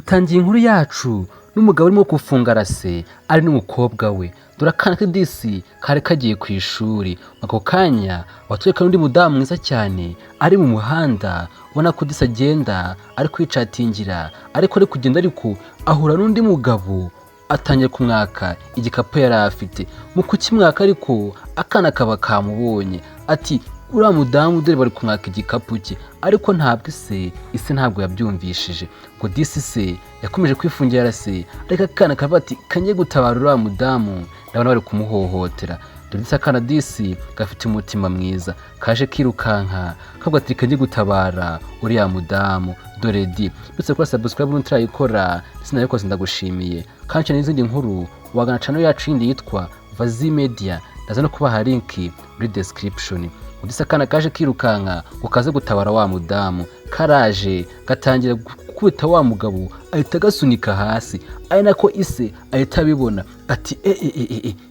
dutangiye inkuru yacu n'umugabo urimo gufunga rase ari n'umukobwa we. Dore akana k'idisi kari kagiye ku ishuri. Ako kanya watwereka n'undi mudamu mwiza cyane ari mu muhanda, ubona ko disi agenda ari kwicatingira, ariko ari kugenda ariko ahura n'undi mugabo atangiye kumwaka igikapu yari afite. Mu kukimwaka ariko akana kaba kamubonye ati uriya mudamu dore bari kumwaka igikapu cye, ariko ntabwo ise ntabwo yabyumvishije. Ngo disi se yakomeje kwifungira rase, ariko akana kavuga ati kangiye gutabara uriya mudamu ndabona bari kumuhohotera. Dore disi akana disi gafite umutima mwiza, kaje kirukanka kavuga ati kangiye gutabara uriya mudamu. Dore di bitse kuri subscribe n'utarayikora sinabikoze ndagushimiye. Kanca n'izindi nkuru wagana channel yacu yindi yitwa Vazi Media, ndaza no kubaha link muri description. Udisa akana kaje kirukanka ukaze gutabara wa mudamu, karaje gatangira gukubita wa mugabo ahita gasunika hasi, ari nako ise ahita abibona ati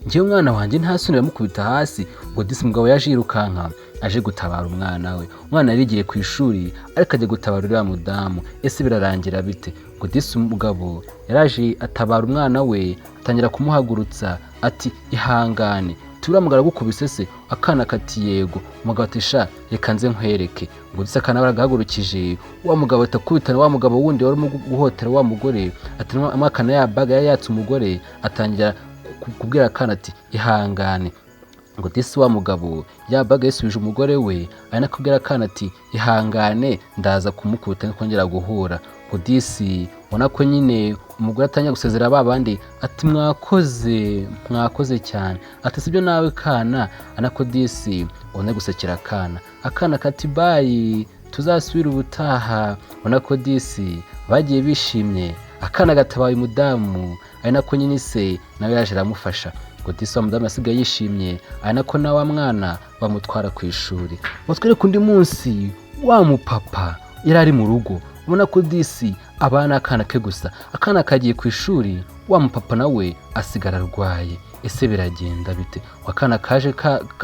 ngiye umwana wanjye ntasunira mukubita hasi. Ngo disi mugabo yaje yirukanka aje gutabara umwana we. Umwana yarigiye ku ishuri ariko ajya gutabara uriya mudamu. Ese birarangira bite? Ngo disi umugabo yaraje atabara umwana we, atangira kumuhagurutsa ati ihangane tura mugara gukubise se. Akana kati yego. Umugabo ati sha reka nze nkwereke. Ngo disi akana baragahagurukije, wa mugabo atakubitana wa mugabo wundi wari mu guhotera wa mugore, ati amakana ya baga yatse umugore, atangira kubwira akana ati ihangane. Ngo disi wa mugabo ya baga yasubije umugore we, ari nakubwira akana ati ihangane ndaza kumukubita kongera guhura. Ngo disi ubona ko nyine umugore atangiye gusezera babandi ati mwakoze cyane, ati sibyo nawe kana. Anako disi ubona gusekera akana kati bayi tuzasubira ubutaha. Ubona ko disi bagiye bishimye, akana gatabaye umudamu, ari nako nyine se nawe yaje aramufasha. Ngo disi wa mudamu yasigaye yishimye, ari nako na wa mwana bamutwara ku ishuri. Batwereka undi munsi wa mupapa yari ari mu rugo, ubona ko disi abana akana ke gusa. Akana kagiye ku ishuri, wa mupapa nawe asigara arwaye. Ese biragenda bite? Akana kaje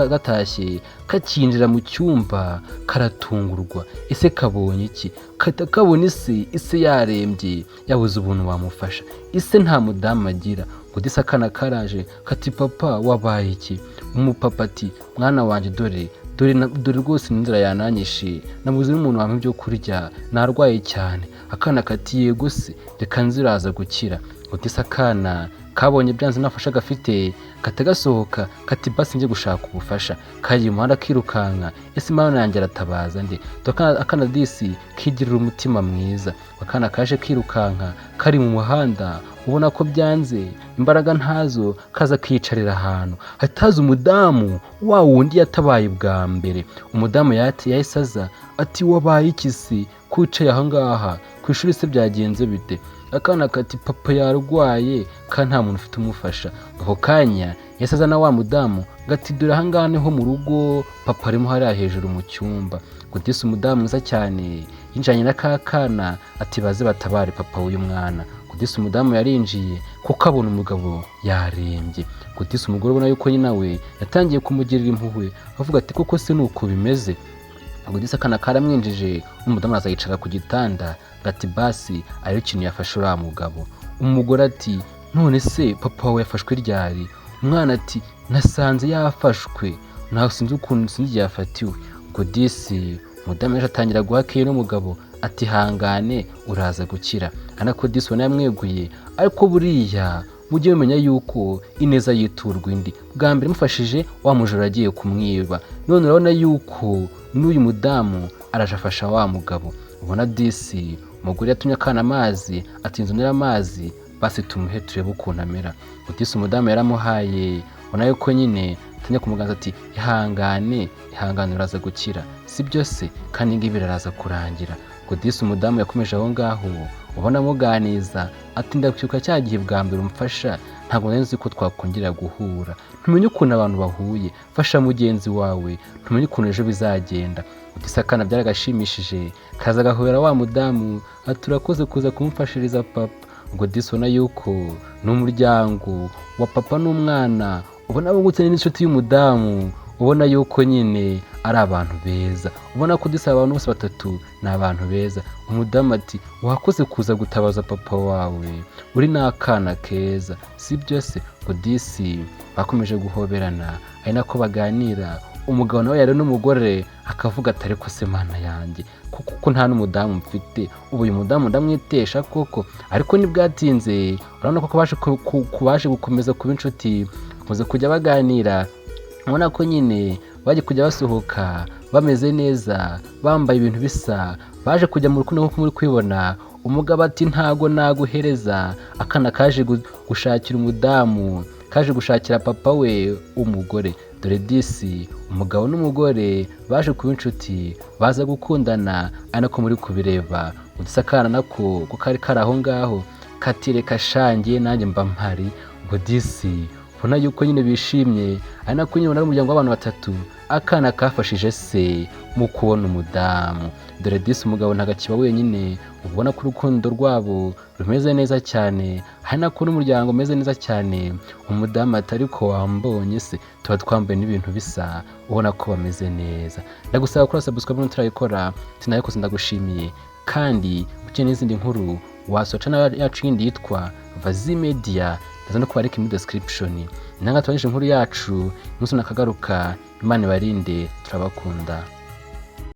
gatashye kakinjira mu cyumba karatungurwa. Ese kabonye iki? Kabona ise yarembye yabuze ubuntu wamufasha. Ise nta mudamu agira. Ngo disi akana karaje kati papa wabaye iki? Umupapa ati mwana wanjye dore rwose n'inzira yananyishe, nabuze n'umuntu wampa ibyo kurya, narwaye cyane. Akana kati yego se reka nziraza gukira. Ngo disi akana kabonye byanze nafasha gafite katagasohoka kati basi nje gushaka ubufasha. Kagiye umuhanda kirukanka, ese imana yanjye aratabaza nde? Akana disi kigirira umutima mwiza. Akana kaje kirukanka kari mu muhanda, ubona ko byanze imbaraga ntazo, kaza kiyicarira ahantu hataza umudamu wa wundi yatabaye bwa mbere. Umudamu yahise aza ati wabaye iki se kwicaye ahangaha ku ishuri, se byagenze bite? Akana kati papa yarwaye kandi nta muntu ufite umufasha. Ako kanya yahise azana wa mudamu gati dore ahangaha niho mu rugo, papa arimo hariya hejuru mu cyumba. Ngo disi umudamu mwiza cyane yinjanye na kakana ati baze batabare papa w'uyu mwana. Ngo disi umudamu yarinjiye kuko abona umugabo yarembye. Ngo disi umugore ubona yuko nyina we yatangiye kumugirira impuhwe, avuga ati koko se nuko bimeze. Ngo disi akana karamwinjije, umudamu araza yicara ku gitanda gati basi ari ikintu yafashe uriya mugabo. Umugore ati none se papa wawe yafashwe ryari? Umwana ati nasanze yafashwe, ntaho sinzi ukuntu sinzi yafatiwe. Ngo disi umudamu yaje atangira guhakira n'umugabo ati hangane uraza gukira. Anako disi ubona yamweguye, ariko buriya mujye mumenya yuko ineza yiturwa indi. Bwa mbere mufashije wa mujura agiye kumwiba, none urabona yuko n'uyu mudamu araje afasha wa mugabo. Ubona disi umugore yatumye akana amazi ati nzanira amazi basi tumuhe turebe ukuntu amera. Ngo disi umudamu yaramuhaye, ubona yuko nyine atangiye kumuganza ati ihangane uraza gukira, sibyo se kandi ngibi biraza kurangira. Ngo disi umudamu yakomeje aho ngaho, ubona amuganiza ati ndacyuka cya gihe bwa mbere umfasha, ntabwo nzi ko twakongera guhura. Ntumenye ukuntu abantu bahuye, fasha mugenzi wawe, ntumenye ukuntu ejo bizagenda. Disi akana byaragashimishije, kaza gahura wa mudamu ati urakoze kuza kumufashiriza papa. Ngo disi ubona yuko n'umuryango wa papa n'umwana ubona bugutse n'inshuti y'umudamu, ubona yuko nyine ari abantu beza, ubona ko disi abantu bose batatu ni abantu beza. Umudamu ati wakoze kuza gutabaza papa wawe, uri n'akana keza sibyo se? ngo disi bakomeje guhoberana ari nako baganira. Umugabo nawe yari n'umugore akavuga ati ariko se mana yanjye kuko nta n'umudamu mfite, ubu uyu mudamu ndamwitesha koko? Ariko ntibwatinze urabona ko baje gukomeza kuba inshuti, bakomeza kujya baganira. ubona ko nyine baje kujya basohoka bameze neza, bambaye ibintu bisa, baje kujya mu rukundo nk'uko muri kwibona. Umugabo ati ntago naguhereza akana kaje gushakira umudamu, kaje gushakira papa we umugore. Dore disi umugabo n'umugore baje kuba inshuti, baza gukundana, ari nako muri kubireba. Udusakana nako ko kari kari aho ngaho katireka shangiye nanjye mba mpari. Ngo disi ubona yuko nyine bishimye, ari nako nyine ubona umuryango w'abantu batatu, akana kafashije se mu kubona umudamu. Dore disi umugabo ntagakiba wenyine, ubona ko urukundo rwabo rumeze neza cyane, hari nako n'umuryango umeze neza cyane. Umudamu ati ariko wambonye se, tuba twambaye n'ibintu bisa, ubona ko bameze neza. Ndagusaba kuri subscribe n'utarayikora, sinayikoze ndagushimiye. Kandi ukeneye n'izindi nkuru wasoca na yacu yindi yitwa Vazi Media, ndaza no kubareka muri description. Nanga tubanyije inkuru yacu, umunsi nakagaruka. Imana ibarinde, turabakunda.